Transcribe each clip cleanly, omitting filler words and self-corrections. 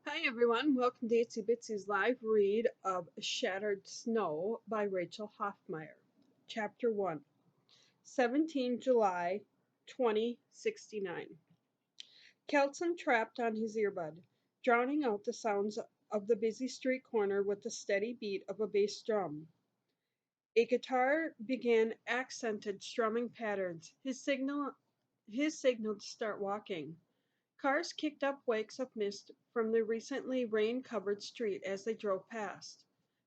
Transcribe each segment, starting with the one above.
Hi everyone, welcome to Itsy Bitsy's live read of Shattered Snow by Rachel Huffmire. Chapter 1, 17 July 2069. Kelson trapped on his earbud, drowning out the sounds of the busy street corner with the steady beat of a bass drum. A guitar began accented strumming patterns, his signal to start walking. Cars kicked up wakes of mist from the recently rain-covered street as they drove past.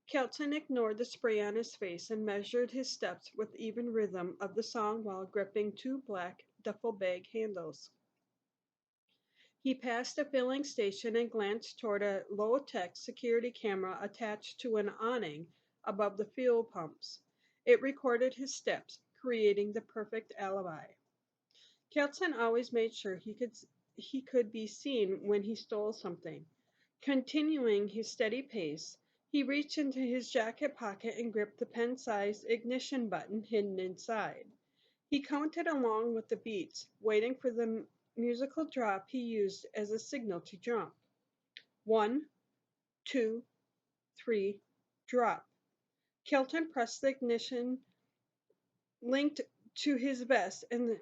Kelton ignored the spray on his face and measured his steps with even rhythm of the song while gripping two black duffel bag handles. He passed a filling station and glanced toward a low-tech security camera attached to an awning above the fuel pumps. It recorded his steps, creating the perfect alibi. Kelton always made sure he could be seen when he stole something. Continuing his steady pace, he reached into his jacket pocket and gripped the pen-sized ignition button hidden inside. He counted along with the beats, waiting for the musical drop he used as a signal to jump. 1, 2, 3, drop. Kelton pressed the ignition linked to his vest, and the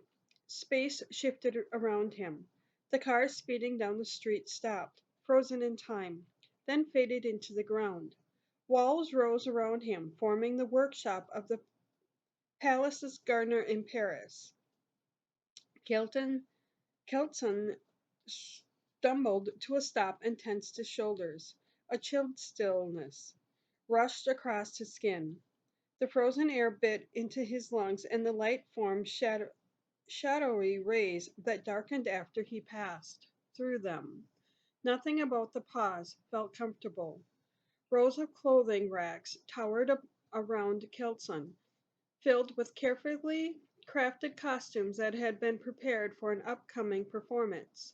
space shifted around him. The car speeding down the street stopped, frozen in time, then faded into the ground. Walls rose around him, forming the workshop of the Palace's gardener in Paris. Kelton, Kelton stumbled to a stop and tensed his shoulders. A chilled stillness rushed across his skin. The frozen air bit into his lungs, and the light formed shadowy rays that darkened after he passed through them. Nothing about the pause felt comfortable. Rows of clothing racks towered up around Kelson, filled with carefully crafted costumes that had been prepared for an upcoming performance.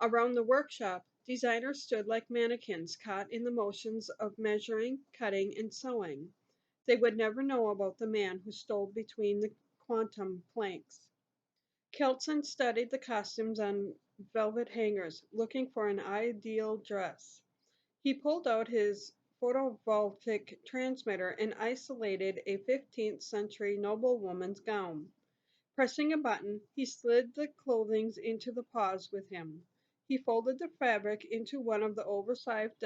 Around the workshop, designers stood like mannequins caught in the motions of measuring, cutting, and sewing. They would never know about the man who stole between the quantum planks. Kelson studied the costumes on velvet hangers, looking for an ideal dress. He pulled out his photovoltaic transmitter and isolated a 15th century noblewoman's gown. Pressing a button, he slid the clothing into the pause with him. He folded the fabric into one of the oversized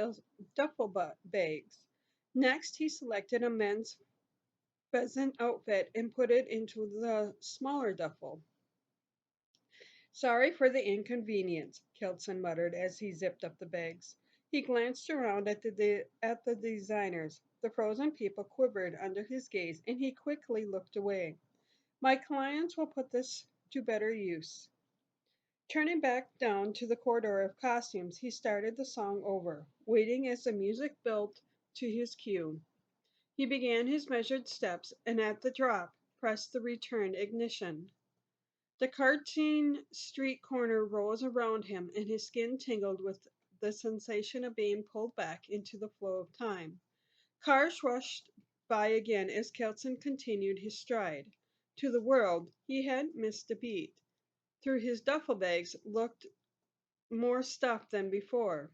duffel bags. Next, he selected a men's pheasant outfit and put it into the smaller duffel. "Sorry for the inconvenience," Kelson muttered as he zipped up the bags. He glanced around at the designers. The frozen people quivered under his gaze, and he quickly looked away. "My clients will put this to better use." Turning back down to the corridor of costumes, he started the song over, waiting as the music built to his cue. He began his measured steps, and at the drop, pressed the return ignition. The cartoon street corner rose around him, and his skin tingled with the sensation of being pulled back into the flow of time. Cars rushed by again as Kelson continued his stride. To the world, he hadn't missed a beat. Through his duffel bags looked more stuff than before.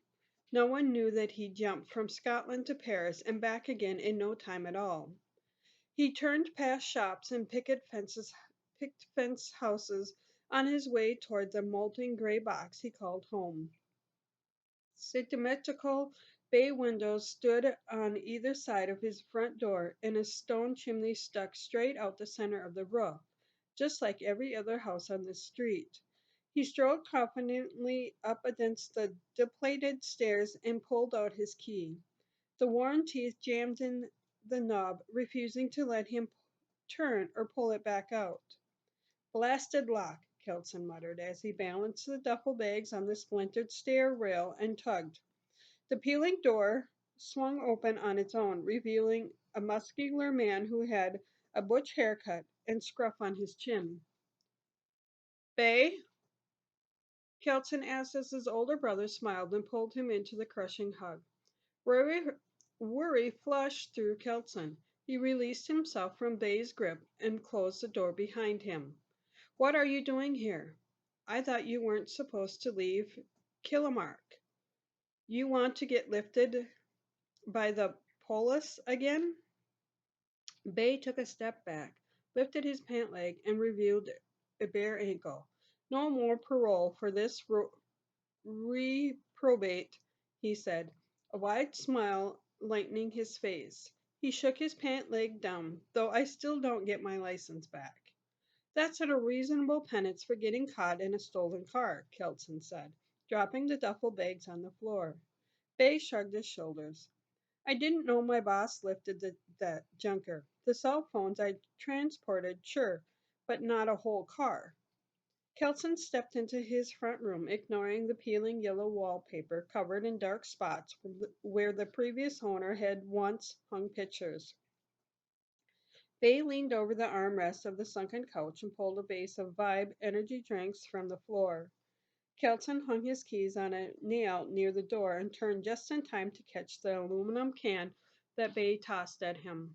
No one knew that he jumped from Scotland to Paris and back again in no time at all. He turned past shops and picket fence houses on his way toward the molten gray box he called home. Symmetrical bay windows stood on either side of his front door, and a stone chimney stuck straight out the center of the roof, just like every other house on the street. He strode confidently up against the depleted stairs and pulled out his key. The worn teeth jammed in the knob, refusing to let him turn or pull it back out. "Blasted lock," Kelson muttered as he balanced the duffel bags on the splintered stair rail and tugged. The peeling door swung open on its own, revealing a muscular man who had a butch haircut and scruff on his chin. "Bay?" Kelson asked as his older brother smiled and pulled him into the crushing hug. Worry, worry flushed through Kelson. He released himself from Bay's grip and closed the door behind him. "What are you doing here? I thought you weren't supposed to leave Killamark." You want to get lifted by the polis again? Bay took a step back, lifted his pant leg, and revealed a bare ankle. No more parole for this reprobate, he said, a wide smile lightening his face. He shook his pant leg down, though I still don't get my license back. That's at a reasonable penance for getting caught in a stolen car, Kelson said, dropping the duffel bags on the floor. Bay shrugged his shoulders. I didn't know my boss lifted that junker. The cell phones I transported, sure, but not a whole car. Kelson stepped into his front room, ignoring the peeling yellow wallpaper covered in dark spots where the previous owner had once hung pictures. Bay leaned over the armrest of the sunken couch and pulled a vase of Vibe energy drinks from the floor. Kelton hung his keys on a nail near the door and turned just in time to catch the aluminum can that Bay tossed at him.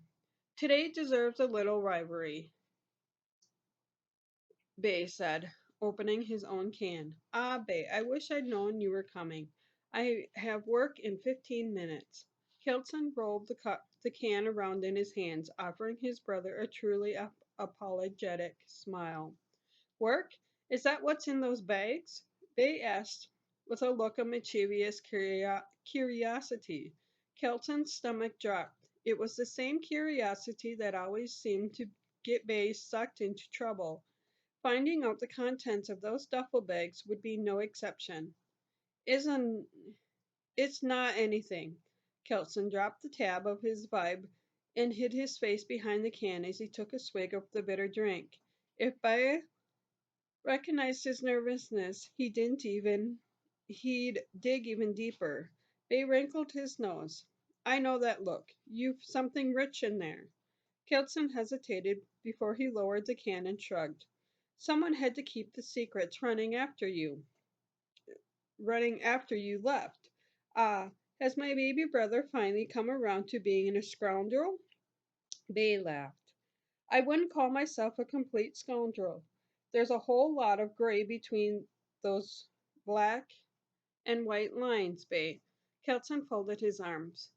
Today deserves a little rivalry, Bay said, opening his own can. Ah, Bay, I wish I'd known you were coming. I have work in 15 minutes. Kelton rolled the can around in his hands, offering his brother a truly apologetic smile. Work? Is that what's in those bags? Bay asked, with a look of mischievous curiosity. Kelton's stomach dropped. It was the same curiosity that always seemed to get Bay sucked into trouble. Finding out the contents of those duffel bags would be no exception. Isn't It's not anything. Kelson dropped the tab of his vibe and hid his face behind the can as he took a swig of the bitter drink. If Bay recognized his nervousness, he'd dig even deeper. Bay wrinkled his nose. I know that look. You've something rich in there. Kelson hesitated before he lowered the can and shrugged. Someone had to keep the secrets running after you left. Ah, has my baby brother finally come around to being a scoundrel? Bay laughed. I wouldn't call myself a complete scoundrel. There's a whole lot of gray between those black and white lines, Bay. Kelson folded his arms.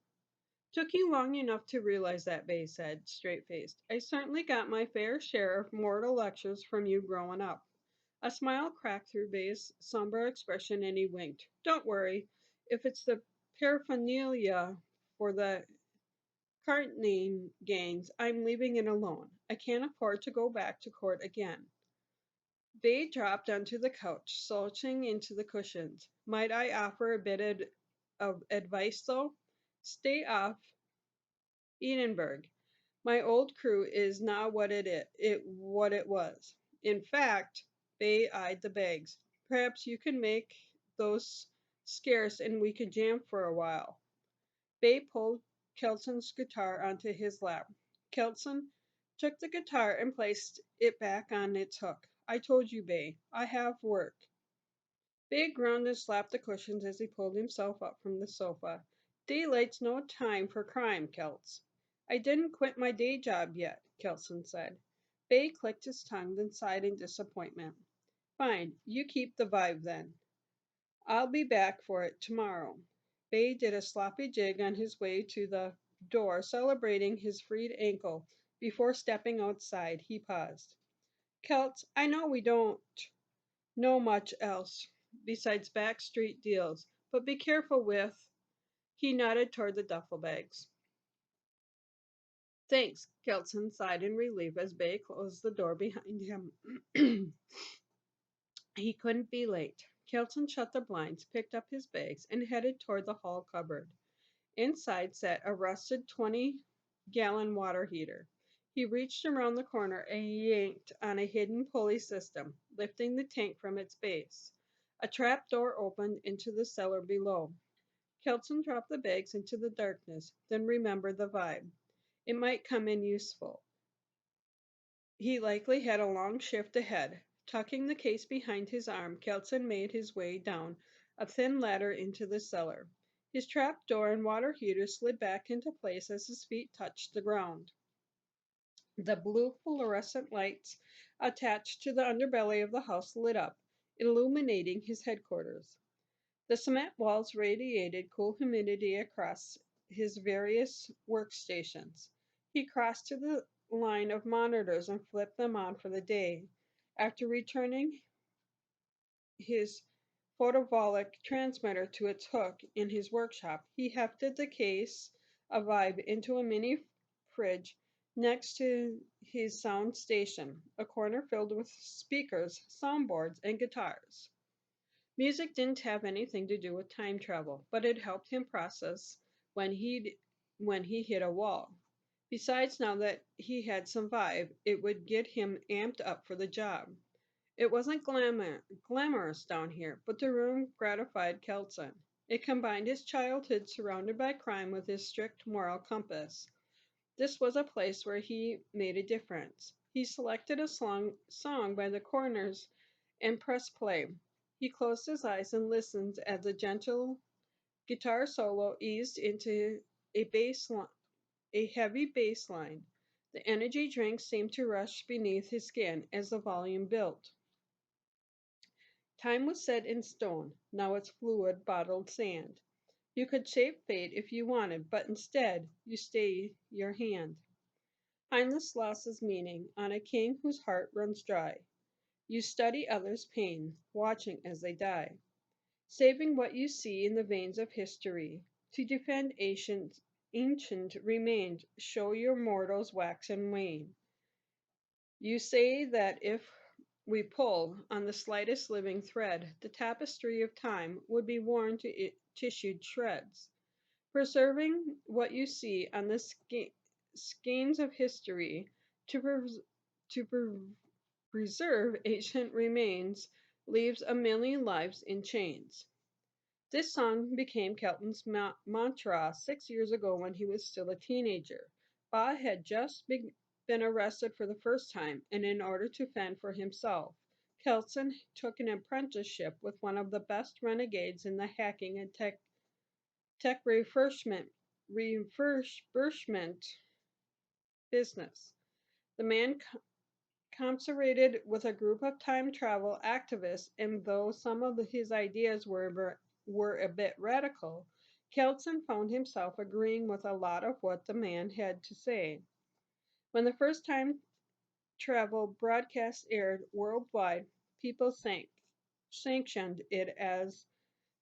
Took you long enough to realize that, Bay said, straight faced. I certainly got my fair share of mortal lectures from you growing up. A smile cracked through Bay's somber expression and he winked. Don't worry. If it's the paraphernalia for the Cartnane gangs, I'm leaving it alone. I can't afford to go back to court again. Bay dropped onto the couch, slouching into the cushions. Might I offer a bit of advice, though? Stay off Edinburgh. My old crew is not what it was. In fact, Bay eyed the bags. Perhaps you can make those scarce and we could jam for a while. Bay pulled Kelson's guitar onto his lap. Kelson took the guitar and placed it back on its hook. I told you, Bay, I have work. Bay groaned and slapped the cushions as he pulled himself up from the sofa. Daylight's no time for crime, Kelts. I didn't quit my day job yet, Kelson said. Bay clicked his tongue, then sighed in disappointment. Fine, you keep the vibe then. I'll be back for it tomorrow. Bay did a sloppy jig on his way to the door, celebrating his freed ankle. Before stepping outside, he paused. Celts, I know we don't know much else besides backstreet deals, but be careful with. He nodded toward the duffel bags. Thanks, Kelson sighed in relief as Bay closed the door behind him. He couldn't be late. Kelson shut the blinds, picked up his bags, and headed toward the hall cupboard. Inside sat a rusted 20-gallon water heater. He reached around the corner and yanked on a hidden pulley system, lifting the tank from its base. A trap door opened into the cellar below. Kelson dropped the bags into the darkness, then remembered the vibe. It might come in useful. He likely had a long shift ahead. Tucking the case behind his arm, Kelson made his way down a thin ladder into the cellar. His trap door and water heater slid back into place as his feet touched the ground. The blue fluorescent lights attached to the underbelly of the house lit up, illuminating his headquarters. The cement walls radiated cool humidity across his various workstations. He crossed to the line of monitors and flipped them on for the day. After returning his photovoltaic transmitter to its hook in his workshop, he hefted the case of Vibe into a mini fridge next to his sound station, a corner filled with speakers, soundboards, and guitars. Music didn't have anything to do with time travel, but it helped him process when he when he hit a wall. Besides, now that he had some vibe, it would get him amped up for the job. It wasn't glamorous down here, but the room gratified Kelson. It combined his childhood surrounded by crime with his strict moral compass. This was a place where he made a difference. He selected a song by the Corners and pressed play. He closed his eyes and listened as the gentle guitar solo eased into a a heavy bass line. The energy drink seemed to rush beneath his skin as the volume built. Time was set in stone. Now it's fluid, bottled sand. You could shape fate if you wanted, but instead you stay your hand. Kindness loses meaning on a king whose heart runs dry. You study others' pain, watching as they die, saving what you see in the veins of history. To defend ancient remains, show your mortals wax and wane. You say that if we pull on the slightest living thread, the tapestry of time would be worn to tissued shreds. Preserving what you see on the skeins of history to, to preserve ancient remains leaves a million lives in chains. This song became Kelton's mantra 6 years ago when he was still a teenager. Ba had just been arrested for the first time, and in order to fend for himself, Kelton took an apprenticeship with one of the best renegades in the hacking and tech refurbishment business. The man commiserated with a group of time travel activists, and though some of his ideas were a bit radical, Kelton found himself agreeing with a lot of what the man had to say. When the first time travel broadcast aired worldwide, people sanctioned it as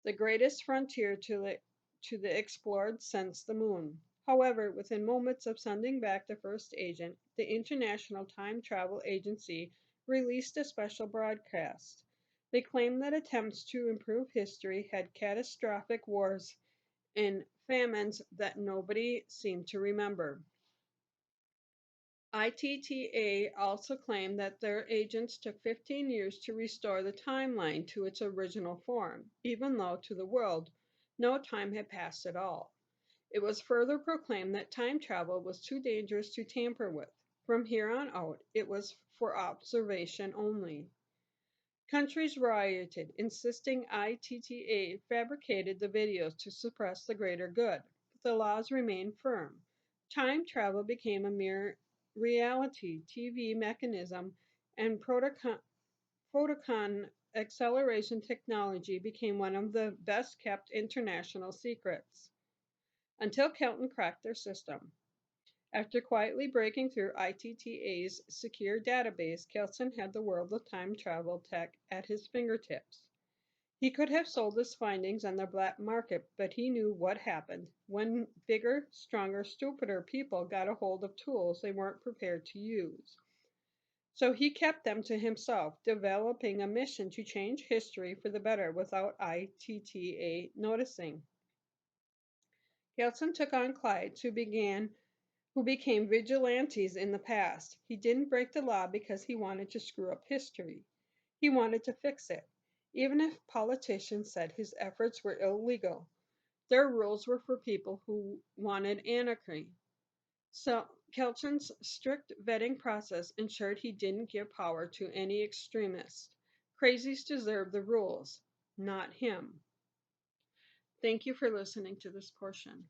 the greatest frontier to the explored since the moon. However, within moments of sending back the first agent, the International Time Travel Agency released a special broadcast. They claimed that attempts to improve history had catastrophic wars and famines that nobody seemed to remember. ITTA also claimed that their agents took 15 years to restore the timeline to its original form, even though to the world no time had passed at all. It was further proclaimed that time travel was too dangerous to tamper with. From here on out, it was for observation only. Countries rioted, insisting ITTA fabricated the videos to suppress the greater good. But the laws remained firm. Time travel became a mere reality TV mechanism, and photon acceleration technology became one of the best kept international secrets. Until Kelton cracked their system. After quietly breaking through ITTA's secure database, Kelton had the world of time travel tech at his fingertips. He could have sold his findings on the black market, but he knew what happened when bigger, stronger, stupider people got a hold of tools they weren't prepared to use. So he kept them to himself, developing a mission to change history for the better without ITTA noticing. Kelton took on clients who became vigilantes in the past. He didn't break the law because he wanted to screw up history. He wanted to fix it. Even if politicians said his efforts were illegal, their rules were for people who wanted anarchy. So Kelton's strict vetting process ensured he didn't give power to any extremist. Crazies deserve the rules, not him. Thank you for listening to this portion.